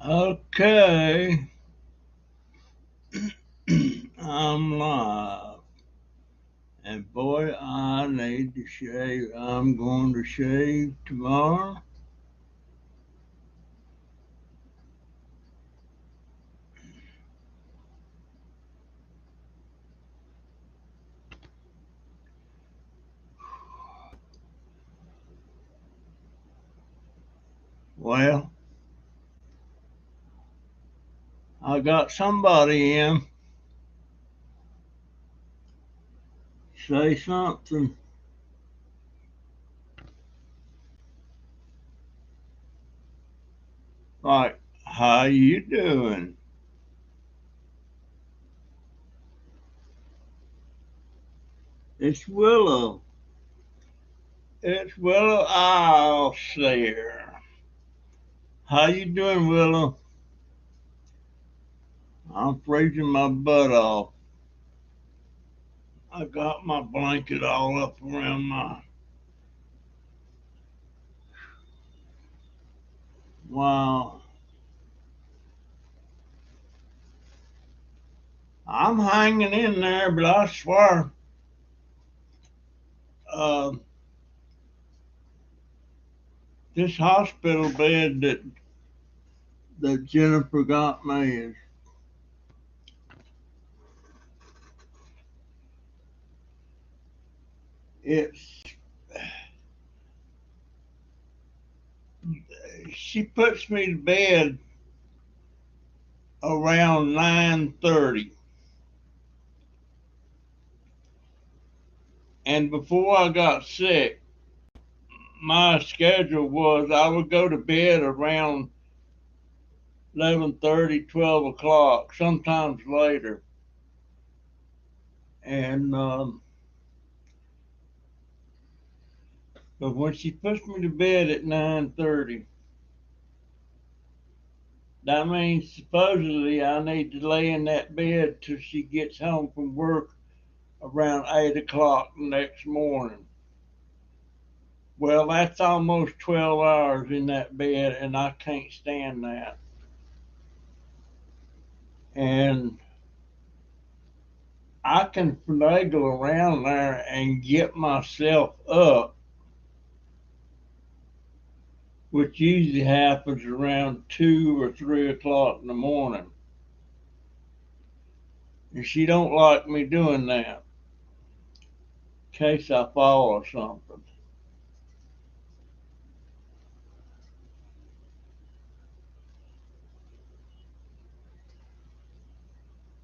Okay, I'm live. And boy, I need to shave. I'm going to shave tomorrow. Well, I got somebody in. Say something. Like, how you doing? It's Willow. It's Willow Owlshare. How you doing, Willow? I'm freezing my butt off. I got my blanket all up around my. Wow. I'm hanging in there, but I swear, uh, this hospital bed that Jennifer got me is it's she puts me to bed around 9:30, and before I got sick, my schedule was I would go to bed around 11:30, 12 o'clock, sometimes later, and but when she puts me to bed at 9:30, that means supposedly I need to lay in that bed till she gets home from work around 8 o'clock the next morning. Well, that's almost 12 hours in that bed, and I can't stand that. And I can finagle around there and get myself up, which usually happens around 2 or 3 o'clock in the morning. And she don't like me doing that in case I fall or something.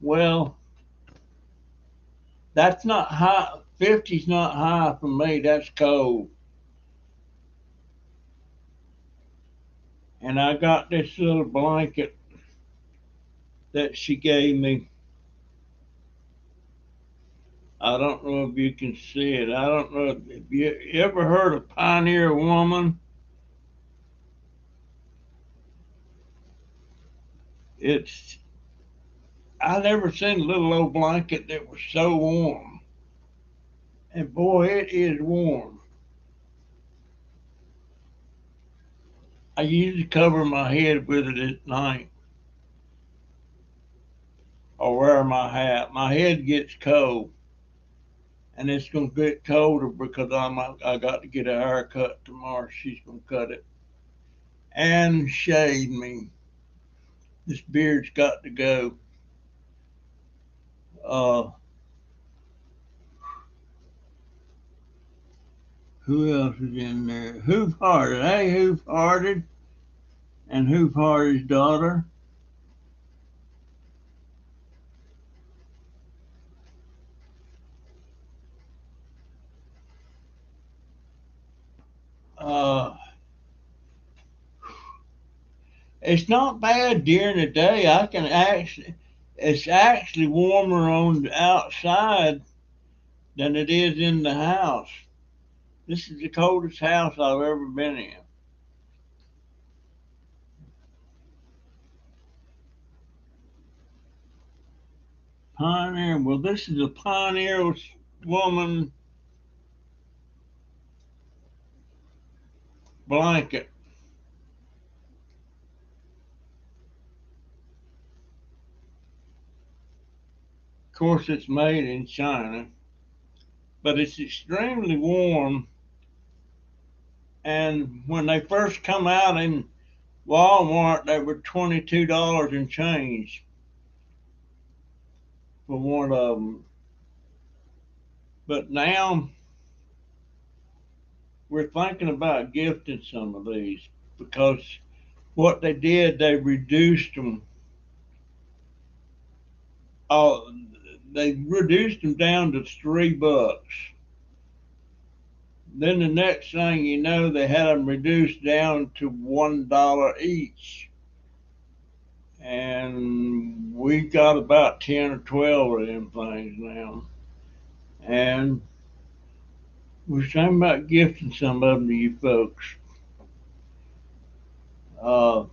Well, that's not high. 50's not high for me. That's cold. And I got this little blanket that she gave me. I don't know if you can see it. I don't know if you ever heard of Pioneer Woman. It's I never seen a little old blanket that was so warm. And boy, it is warm. I usually cover my head with it at night or wear my hat. My head gets cold, and it's gonna get colder because I got to get a haircut tomorrow. She's gonna cut it and shave me. This beard's got to go. Uh, who else is in there? Hoof Hearted. Hey, Hoof Hearted and Hoof Hearted's daughter. Uh, it's not bad during the day. I can actually, it's actually warmer on the outside than it is in the house. This is the coldest house I've ever been in. Pioneer. Well, this is a Pioneer Woman blanket. course, it's made in China, but it's extremely warm. And when they first come out in Walmart, they were $22 and change for one of them. But now we're thinking about gifting some of these because what they did, they reduced them. Uh, they reduced them down to $3. Then the next thing you know, they had them reduced down to $1 each. And we got about 10 or 12 of them things now. And we're thinking about gifting some of them to you folks. Uh,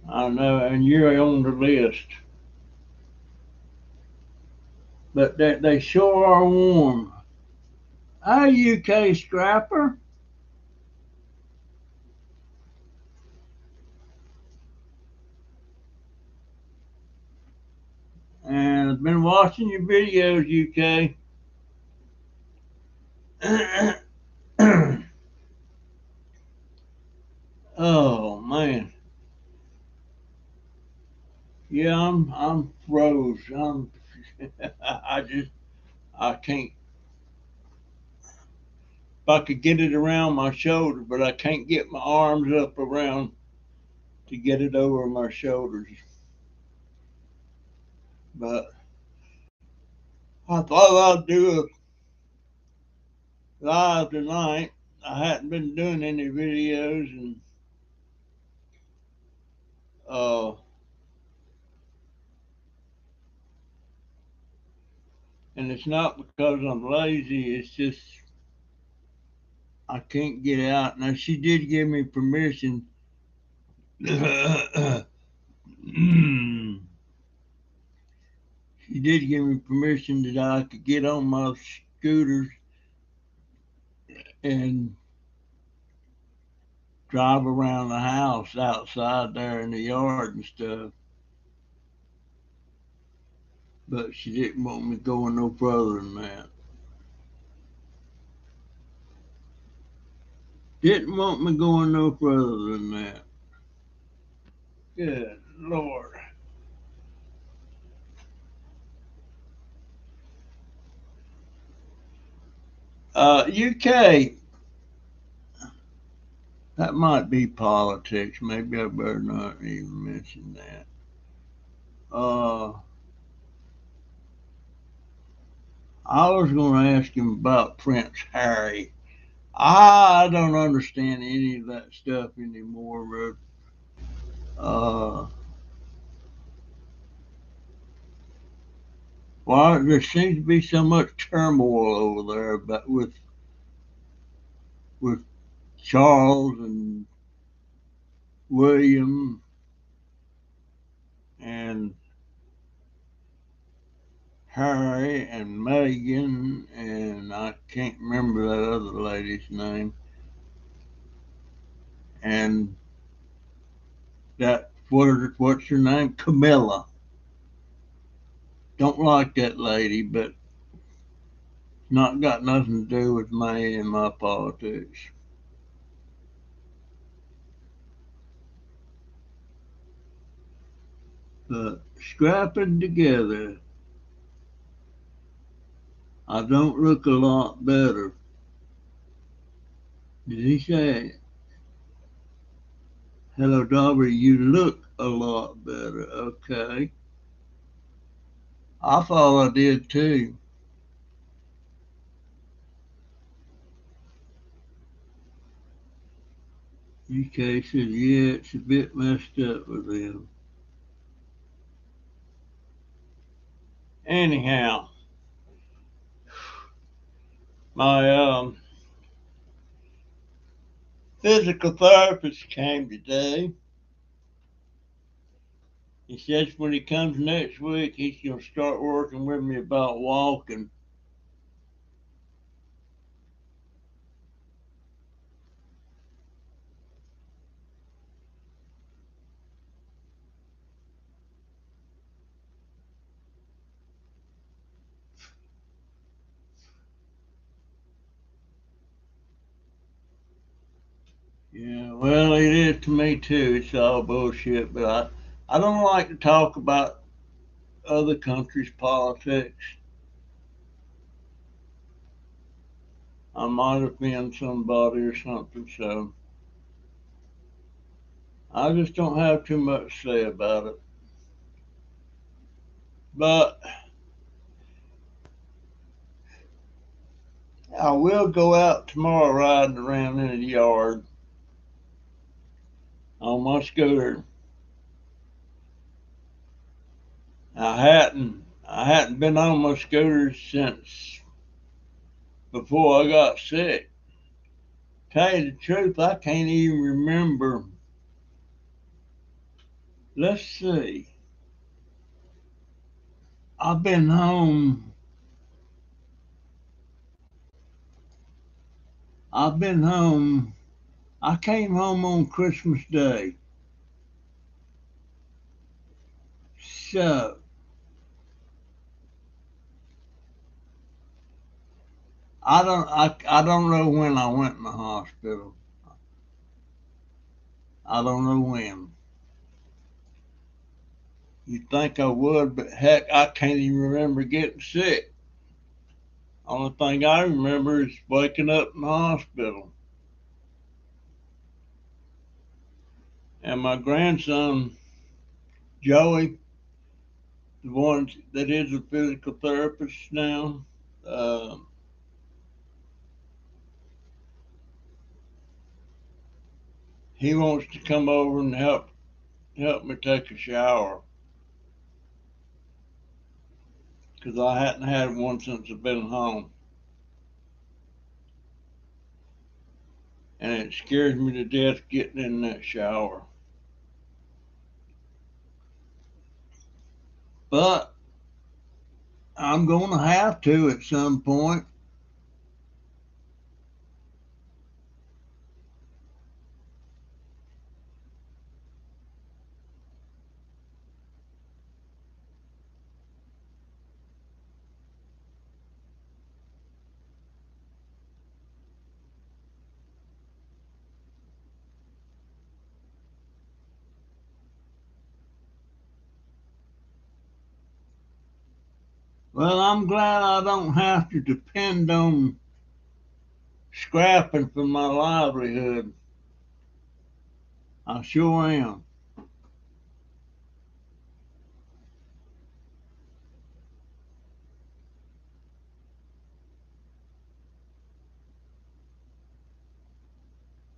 I know, and you're on the list. But they sure are warm. Hi, UK Scrapper. And I've been watching your videos, UK. Oh man, yeah, I'm froze. I just I can't. If I could get it around my shoulder, but I can't get my arms up around to get it over my shoulders. But I thought I'd do a live tonight. I hadn't been doing any videos, uh, and it's not because I'm lazy. It's just I can't get out. Now she did give me permission. She did give me permission that I could get on my scooters and drive around the house outside there in the yard and stuff. But she didn't want me going no further than that. Didn't want me going no further than that. Good Lord. UK, that might be politics. Maybe I better not even mention that. Uh, I was going to ask him about Prince Harry. I don't understand any of that stuff anymore, but well, there seems to be so much turmoil over there, but with Charles and William and Harry and Meghan, and I can't remember that other lady's name, and that what's her name, Camilla. Don't like that lady, but not got nothing to do with me and my politics. But scrapping together, I don't look a lot better. Did he say, hello, Darby, you look a lot better? Okay. I thought I did too. UK said, yeah, it's a bit messed up with them. Anyhow, my physical therapist came today. He says when he comes next week, he's going to start working with me about walking. Well, it is to me too. It's all bullshit, but I don't like to talk about other countries' politics. I might offend somebody or something, so I just don't have too much to say about it. But I will go out tomorrow riding around in the yard on my scooter. I hadn't been on my scooter since before I got sick. Tell you the truth, I can't even remember. Let's see. I've been home. I've been home. I came home on Christmas Day. So I don't know when I went in the hospital. I don't know when. You'd think I would, but heck, I can't even remember getting sick. Only thing I remember is waking up in the hospital. And my grandson, Joey, the one that is a physical therapist now, uh, he wants to come over and help me take a shower because I hadn't had one since I've been home, and it scares me to death getting in that shower. But I'm going to have to at some point. Well, I'm glad I don't have to depend on scrapping for my livelihood. I sure am.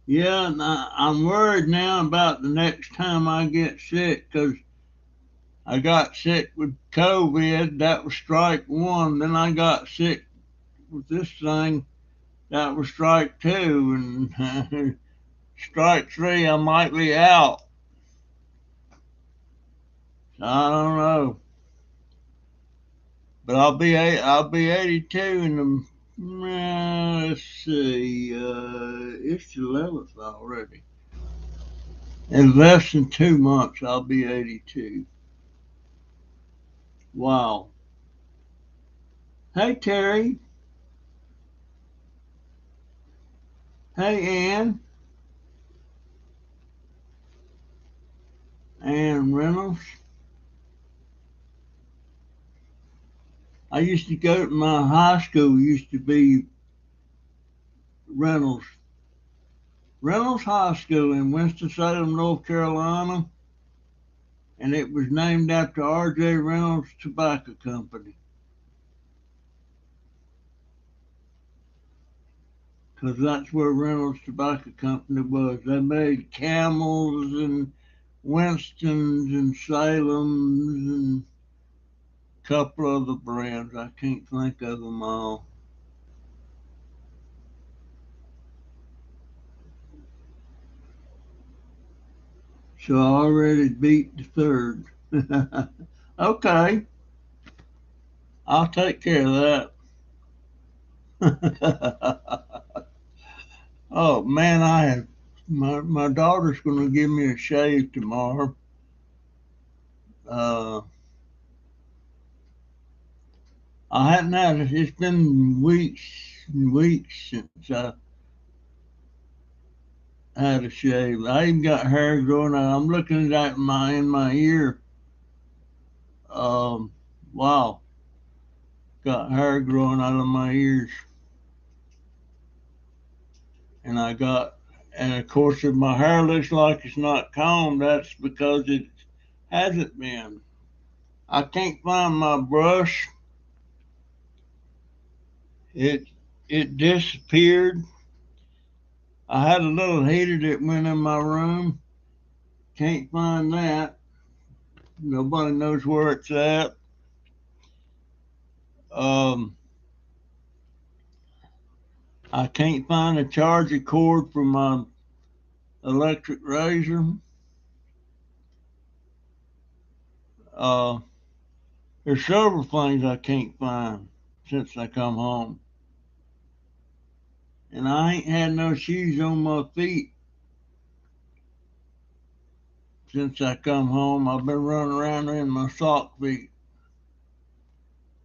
Yeah, and I'm worried now about the next time I get sick because I got sick with COVID. That was strike one. Then I got sick with this thing. That was strike two. And strike three, I might be out. I don't know. But I'll be 82 in the let's see, it's the 11th already. In less than 2 months, I'll be 82. Wow. Hey, Terry. Hey, Ann. Ann Reynolds. I used to go to my high school, used to be Reynolds. Reynolds High School in Winston-Salem, North Carolina. And it was named after R.J. Reynolds Tobacco Company. Because that's where Reynolds Tobacco Company was. They made Camels and Winstons and Salems and a couple other brands. I can't think of them all. So I already beat the third. Okay, I'll take care of that. Oh man, I have my daughter's going to give me a shave tomorrow. Uh, I hadn't had it. It's been weeks and weeks since I had a shave. I even got hair growing out. I'm looking at that in my ear. Um, wow, got hair growing out of my ears, and and of course, if my hair looks like it's not combed, that's because it hasn't been. I can't find my brush. It it disappeared. I had a little heater that went in my room. Can't find that. Nobody knows where it's at. Um, I can't find a charger cord for my electric razor. Uh, there's several things I can't find since I come home. And I ain't had no shoes on my feet since I come home. I've been running around in my sock feet.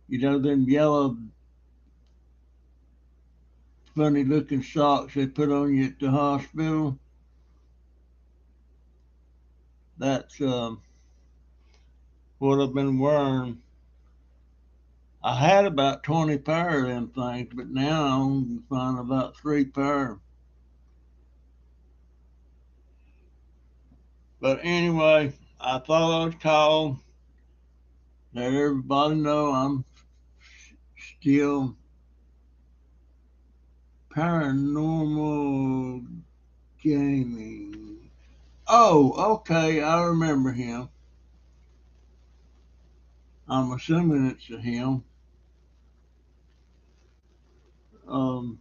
You know, them yellow, funny looking socks they put on you at the hospital. That's what I've been wearing. I had about 20 pair of them things, but now I only find about 3 pair. But anyway, I thought I'd call, let everybody know I'm still paranormal gaming. Oh, okay, I remember him. I'm assuming it's a him. Um,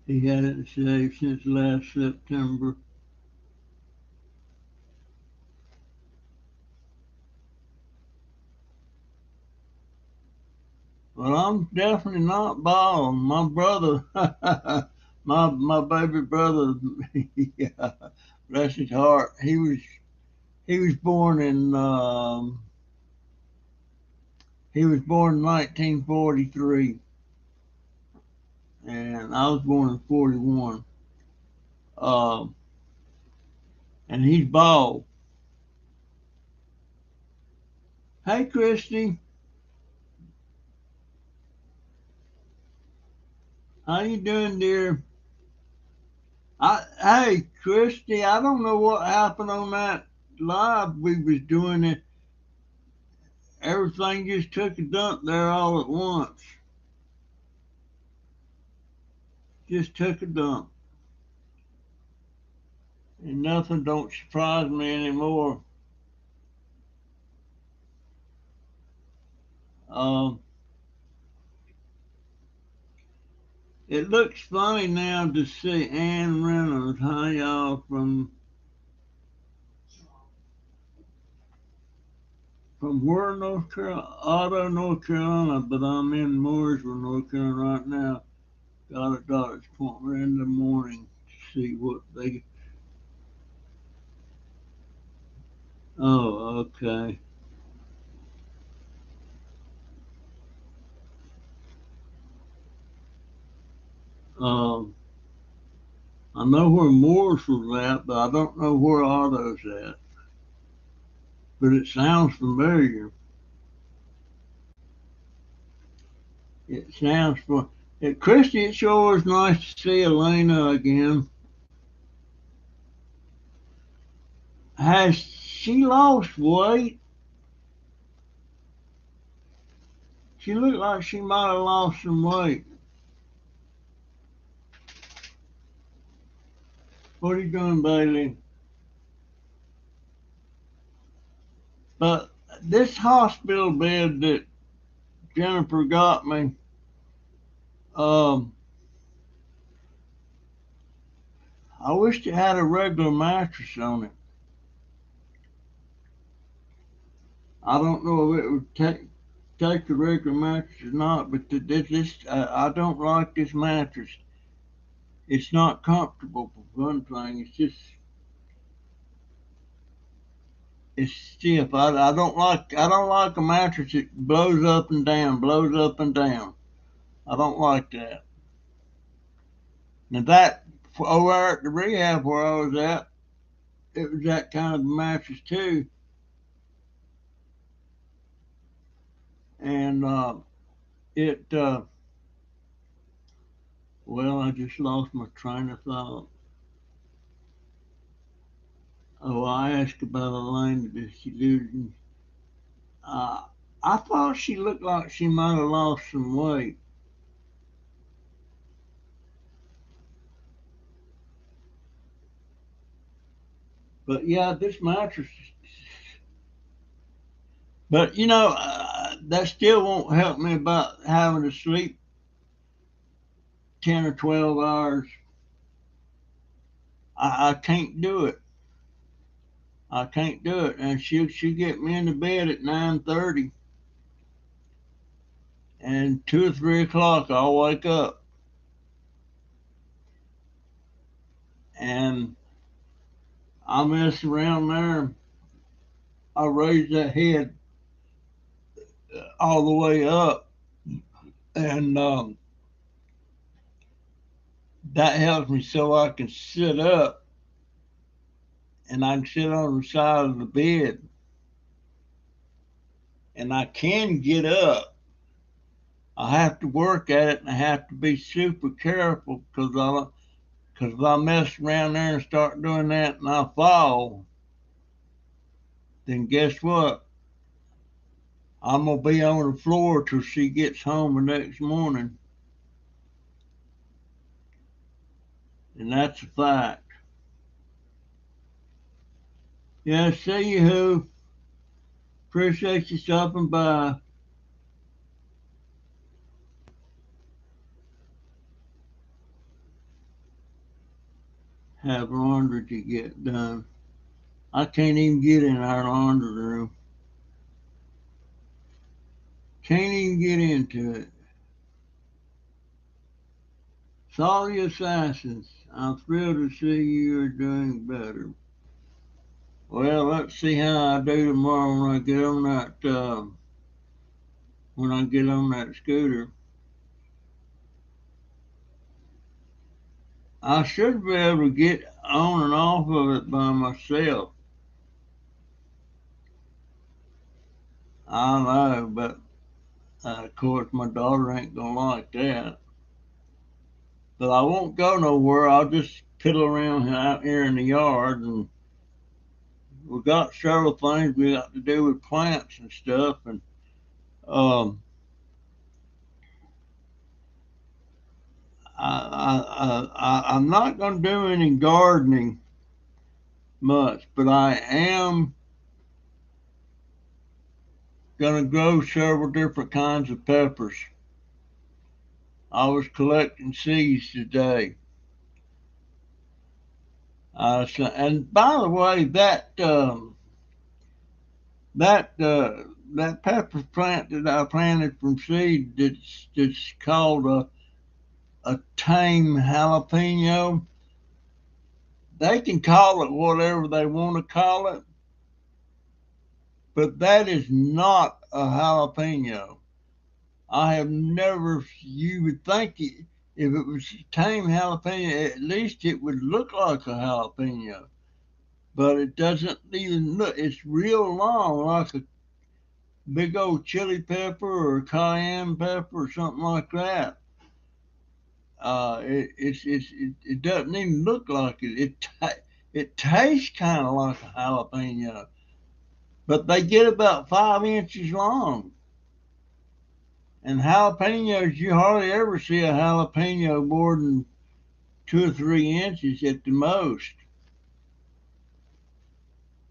he hadn't shaved since last September. Well, I'm definitely not bald. My brother, my baby brother, yeah, bless his heart. He was born in he was born in 1943, and I was born in 41. Um, and he's bald. Hey, Christy, how you doing, dear? Hey, Christy, I don't know what happened on that live we was doing. It everything just took a dump there all at once. Just took a dump, and nothing don't surprise me anymore. Um, it looks funny now to see Ann Reynolds. Hi, y'all, from where, North Carolina? Otto, North Carolina, but I'm in Mooresville, North Carolina right now. Got a doctor's appointment in the morning to see what they. Oh, okay. Um, I know where Mooresville's at, but I don't know where Otto's at. But it sounds familiar. It sounds for Christy. It sure is nice to see Elena again. Has she lost weight? She looked like she might have lost some weight. What are you doing, Bailey? But this hospital bed that Jennifer got me, um, I wished it had a regular mattress on it. I don't know if it would take the regular mattress or not, but I don't like this mattress. It's not comfortable for one thing. It's stiff. I don't like a mattress that blows up and down, blows up and down. I don't like that. Now that over at the rehab where I was at, it was that kind of mattress too, and it. Well, I just lost my train of thought. Oh, I asked about Elaine. Did she lose? Uh, I thought she looked like she might have lost some weight. But yeah, this mattress. But that still won't help me about having to sleep 10 or 12 hours. I can't do it. I can't do it. And she'll get me into bed at 9:30, and 2 or 3 o'clock I'll wake up, and I mess around there. I raise that head all the way up, and that helps me so I can sit up, and I can sit on the side of the bed, and I can get up. I have to work at it, and I have to be super careful because if I mess around there and start doing that and I fall, then guess what? I'm gonna be on the floor till she gets home the next morning, and that's a fact. Yeah, see you who. Appreciate you stopping by. Have laundry to get done. I can't even get in our laundry room. Can't even get into it. Sorry, Assassins. I'm thrilled to see you are doing better. Well, let's see how I do tomorrow when I get on that scooter. I should be able to get on and off of it by myself. I know, but of course my daughter ain't gonna like that. But I won't go nowhere. I'll just piddle around out here in the yard, and we got several things we got to do with plants and stuff. And um, I'm not gonna do any gardening much, but I am gonna grow several different kinds of peppers. I was collecting seeds today. And by the way, that that pepper plant that I planted from seed that's called a tame jalapeno. They can call it whatever they want to call it, but that is not a jalapeno. I have never. You would think if it was tame jalapeno, at least it would look like a jalapeno, but it doesn't even look. It's real long, like a big old chili pepper or cayenne pepper or something like that. It doesn't even look like it. It tastes kind of like a jalapeno, but they get about 5 inches long. And jalapenos, you hardly ever see a jalapeno more than 2 or 3 inches at the most.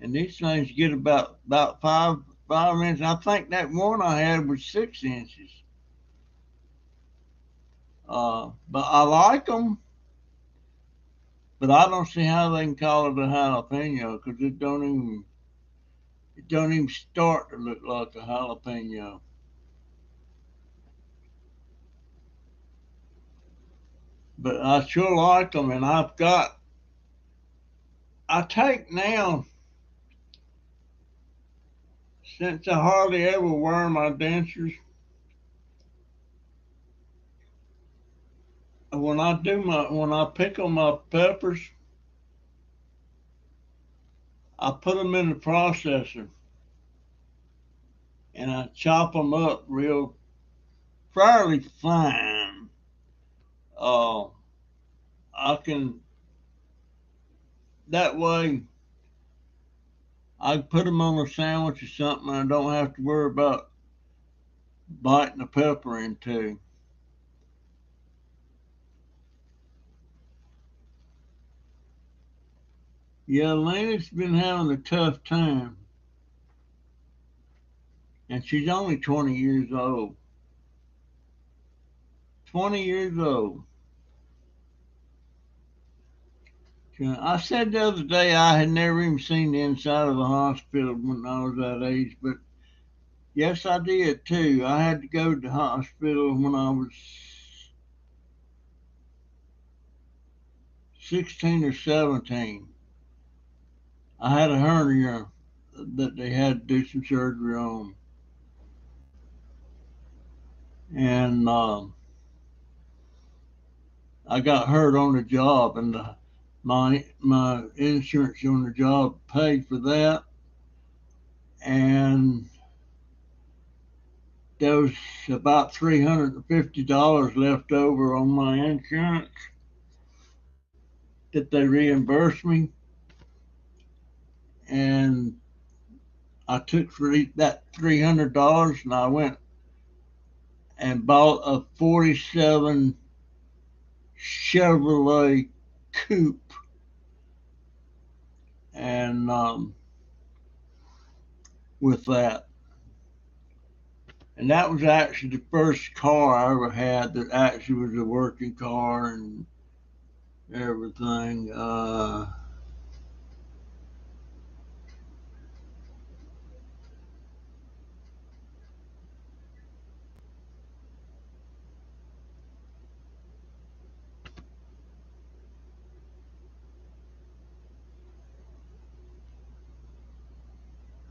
And these things get about five inches. I think that one I had was 6 inches. But I like them, but I don't see how they can call it a jalapeno because it don't even start to look like a jalapeno. But I sure like them, and I take now, since I hardly ever wear my dentures, when I pickle my peppers, I put them in the processor and I chop them up real fairly fine. Uh, I can that way I can put them on a sandwich or something. And I don't have to worry about biting the pepper into. Yeah, Lena's been having a tough time, and she's only 20 years old. 20 years old. I said the other day I had never even seen the inside of a hospital when I was that age, but yes, I did too. I had to go to the hospital when I was 16 or 17. I had a hernia that they had to do some surgery on, and I got hurt on the job, and my insurance on the job paid for that, and there was about $350 left over on my insurance that they reimbursed me, and I took that $300 and I went and bought a '47 Chevrolet coupe, and with that, and that was actually the first car I ever had that actually was a working car and everything.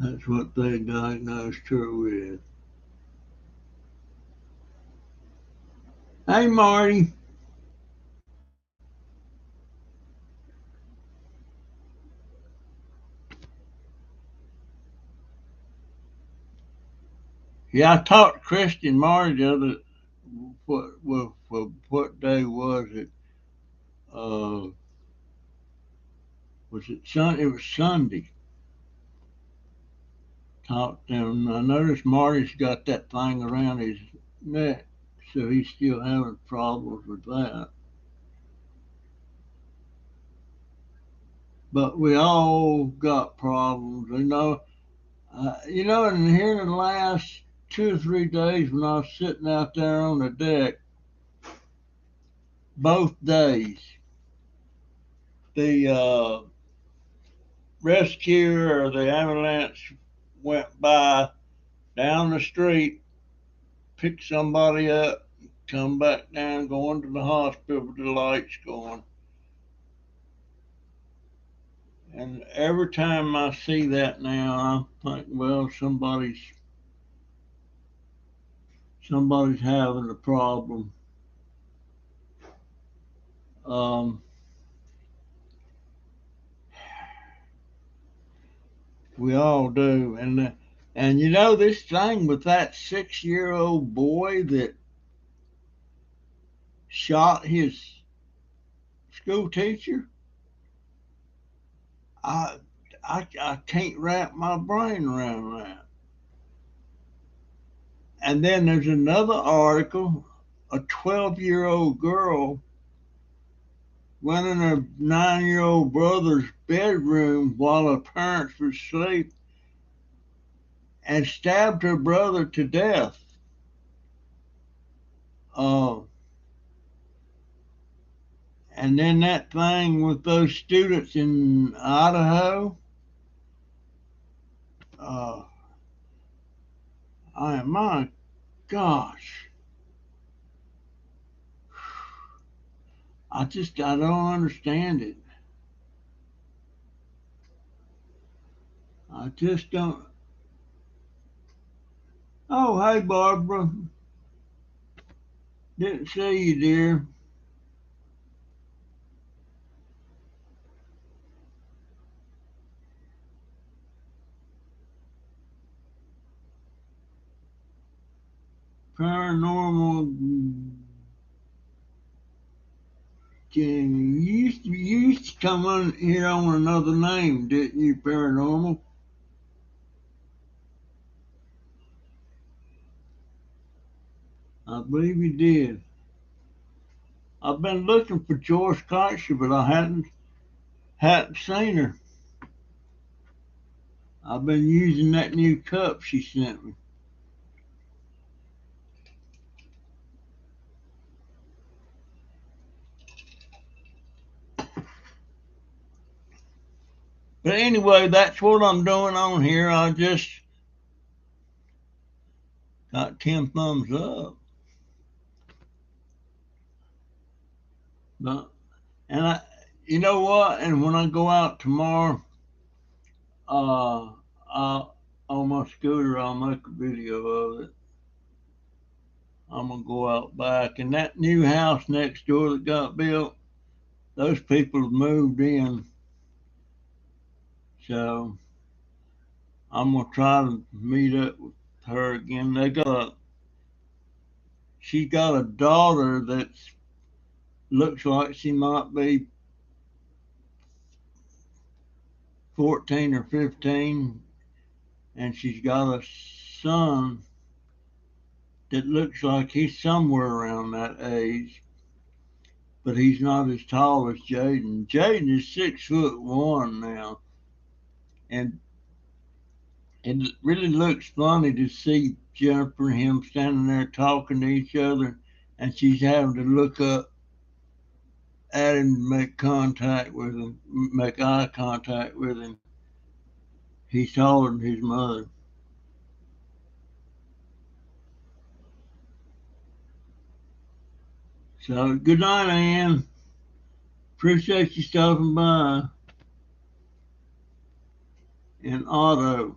That's what they diagnosed her with. Hey, Marty. Yeah, I talked to Christy and Marty the other. What day was it? Uh, was it Sunday? It was Sunday. Talked to him. I noticed Marty's got that thing around his neck, so he's still having problems with that. But we all got problems, you know. And here in the last 2 or 3 days, when I was sitting out there on the deck, both days, the rescue or the ambulance went by down the street, picked somebody up, come back down, going to the hospital with the lights going. And every time I see that now, I think, well, somebody's having a problem. Um, we all do, and this thing with that 6-year-old boy that shot his school teacher. I I can't wrap my brain around that. And then there's another article, a 12-year-old girl went in her 9-year-old brother's bedroom while her parents were asleep and stabbed her brother to death. Uh, and then that thing with those students in Idaho. Uh, my gosh, I don't understand it. I just don't. Oh, hey, Barbara. Didn't see you, dear. paranormal. You used to come on here on another name, didn't you, Paranormal? I believe you did. I've been looking for Joyce Kaiser, but I hadn't seen her. I've been using that new cup she sent me. But anyway, that's what I'm doing on here. I just got 10 thumbs up. But, and you know what? And when I go out tomorrow, uh, on my scooter, I'll make a video of it. I'm gonna go out back, and that new house next door that got built, those people have moved in, so I'm gonna try to meet up with her again. She got a daughter that looks like she might be 14 or 15, and she's got a son that looks like he's somewhere around that age, but he's not as tall as Jaden. Jaden is 6'1" now, and it really looks funny to see Jennifer and him standing there talking to each other, and she's having to look up at him to make contact with him, make eye contact with him. He's taller than his mother. So good night, Ann. Appreciate you stopping by. And Otto,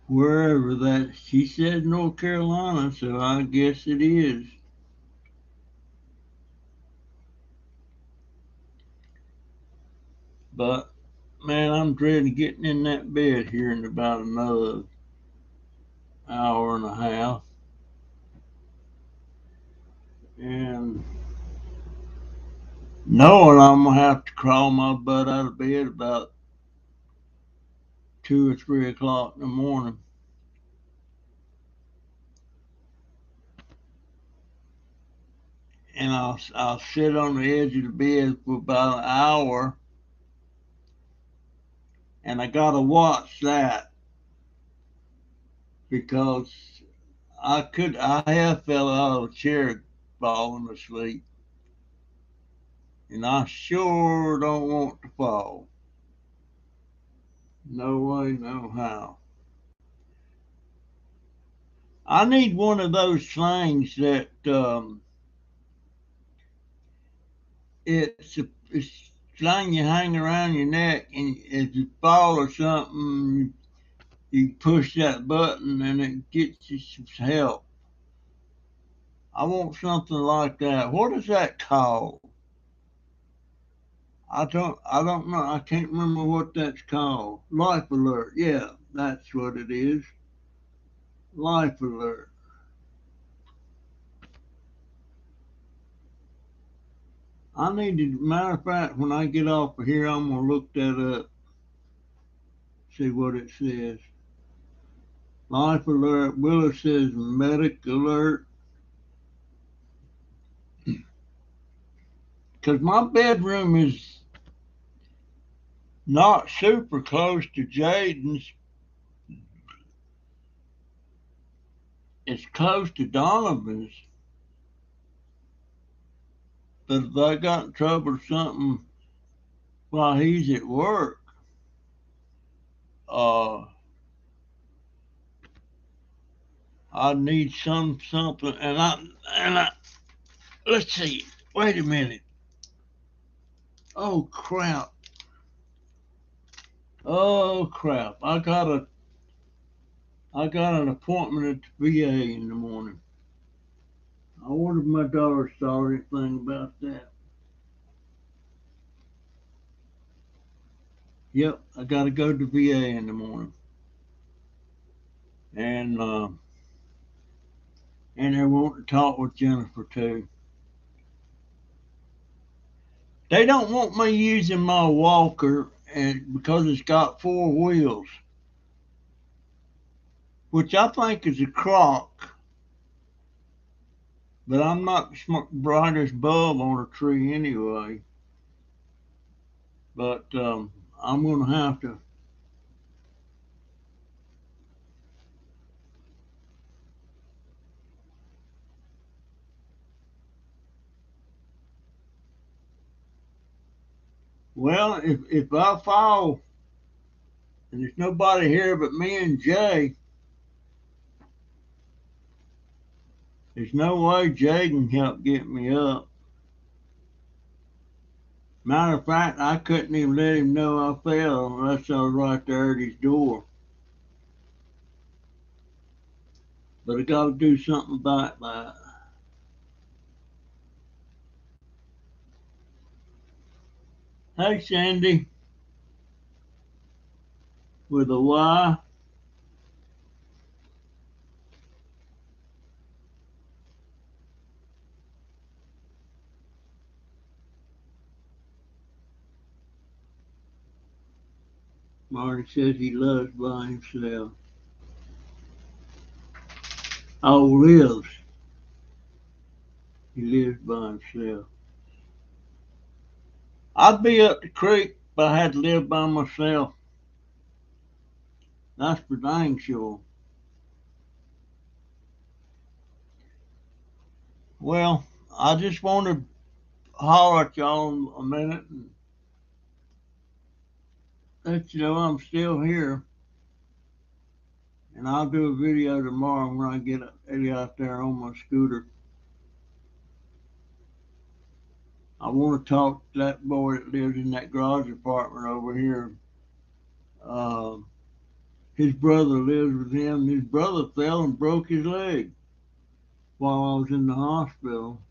wherever that, she said North Carolina, so I guess it is. But man, I'm dreading getting in that bed here in about another hour and a half. And knowing I'm gonna have to crawl my butt out of bed about 2 or 3 o'clock in the morning. And I'll sit on the edge of the bed for about an hour, and I gotta watch that because I have fell out of a chair falling asleep, and I sure don't want to fall. No way, no how. I need one of those things that it's thing you hang around your neck, and if you fall or something, you push that button and it gets you some help. I want something like that. What is that called? I don't know. I can't remember what that's called. Life alert. Yeah, that's what it is. Life alert. I need to, matter of fact, when I get off of here, I'm gonna look that up, see what it says. Life alert. Willow says medic alert. Because my bedroom is not super close to Jaden's. It's close to Donovan's. But if I got in trouble or something while he's at work, uh, I need something. And I let's see. Wait a minute. Oh crap. Oh crap. I got an appointment at the VA in the morning. I wonder if my daughter saw anything about that. Yep, I got to go to VA in the morning. And and they want to talk with Jennifer too. They don't want me using my walker and because it's got four wheels, which I think is a crock, but I'm not the brightest bulb on a tree anyway. But I'm going to have to. Well, if I fall and there's nobody here but me and Jay, there's no way Jay can help get me up. Matter of fact, I couldn't even let him know I fell unless I was right there at his door. But I got to do something about that. Hey, Sandy, with a Y. Marty says he loves by himself. Oh, lives. He lives by himself. I'd be up the creek if I had to live by myself. That's for dang sure. Well, I just want to holler at y'all a minute and let you know I'm still here. And I'll do a video tomorrow when I get out there on my scooter. I want to talk to that boy that lives in that garage apartment over here. Uh, his brother lives with him. His brother fell and broke his leg while I was in the hospital.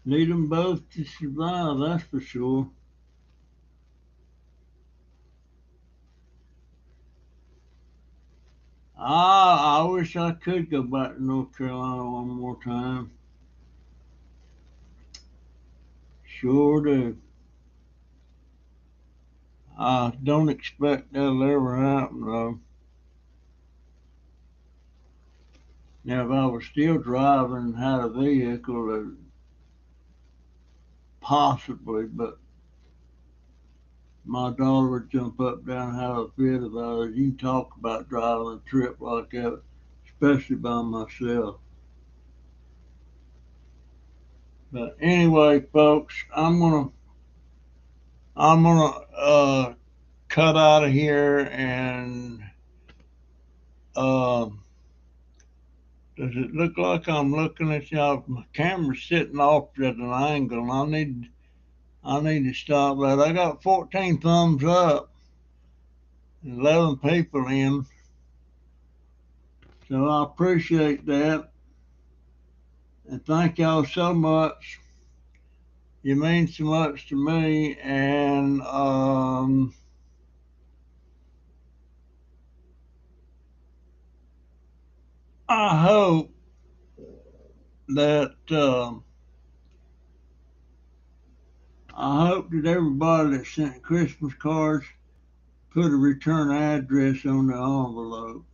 Need them both to survive, that's for sure. I wish I could go back to North Carolina one more time. Sure do. I don't expect that'll ever happen though. Now, if I was still driving and had a vehicle, possibly, but my daughter would jump up, down, and have a fit about it. You can talk about driving a trip like that, especially by myself. But anyway, folks, I'm gonna cut out of here and uh, does it look like I'm looking at y'all? My camera's sitting off at an angle, and I need to stop that. I got 14 thumbs up, 11 people in, so I appreciate that, and thank y'all so much. You mean so much to me, and I hope that everybody that sent Christmas cards put a return address on the envelope.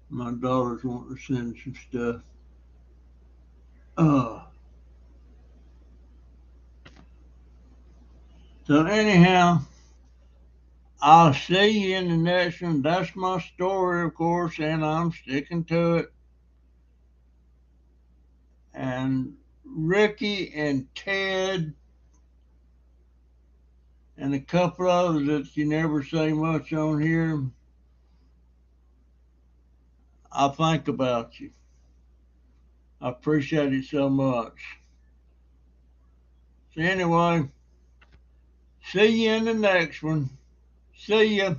My daughter's wanting to send some stuff. Uh, so anyhow, I'll see you in the next one. That's my story, of course, and I'm sticking to it. And Ricky and Ted and a couple others that you never say much on here, I think about you. I appreciate it so much. So anyway, see you in the next one. See ya.